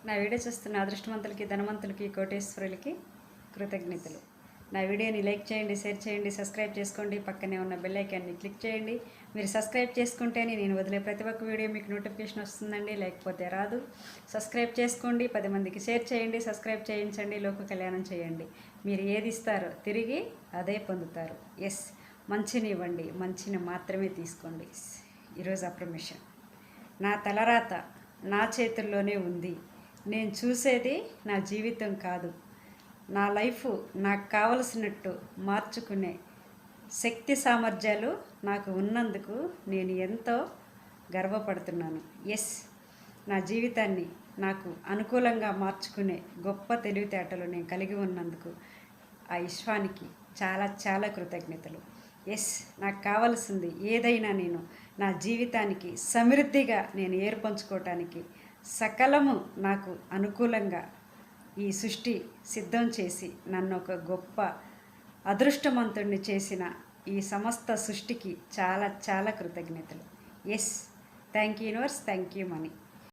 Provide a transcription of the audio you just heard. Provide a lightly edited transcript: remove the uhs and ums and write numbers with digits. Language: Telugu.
నా వీడియో చూస్తున్న అదృష్టవంతులకి, ధనవంతులకి, కోటేశ్వరులకి కృతజ్ఞతలు. నా వీడియోని లైక్ చేయండి, షేర్ చేయండి, సబ్స్క్రైబ్ చేసుకోండి. పక్కనే ఉన్న బెల్ ఐకాన్ని క్లిక్ చేయండి. మీరు సబ్స్క్రైబ్ చేసుకుంటేనే నేను వదిలే ప్రతి ఒక్క వీడియో మీకు నోటిఫికేషన్ వస్తుందండి, లేకపోతే రాదు. సబ్స్క్రైబ్ చేసుకోండి, 10 మందికి షేర్ చేయండి, సబ్స్క్రైబ్ చేయించండి, లోక కళ్యాణం చేయండి. మీరు ఏది ఇస్తారో తిరిగి అదే పొందుతారు. ఎస్, మంచిని ఇవ్వండి, మంచిని మాత్రమే తీసుకోండి. ఈరోజు అప్రమేషన్. నా తలరాత నా చేతుల్లోనే ఉంది. నేను చూసేది నా జీవితం కాదు. నా లైఫ్ నాకు కావలసినట్టు మార్చుకునే శక్తి సామర్థ్యాలు నాకు ఉన్నందుకు నేను ఎంతో గర్వపడుతున్నాను. ఎస్, నా జీవితాన్ని నాకు అనుకూలంగా మార్చుకునే గొప్ప తెలివితేటలు నేను కలిగి ఉన్నందుకు ఆ విశ్వానికి చాలా చాలా కృతజ్ఞతలు. ఎస్, నాకు కావాల్సింది ఏదైనా నేను నా జీవితానికి సమృద్ధిగా నేను ఏర్పంచుకోవటానికి సకలము నాకు అనుకూలంగా ఈ సృష్టి సిద్ధం చేసి నన్ను ఒక గొప్ప అదృష్టవంతుడిని చేసిన ఈ సమస్త సృష్టికి చాలా చాలా కృతజ్ఞతలు. Yes, thank you universe, thank you money.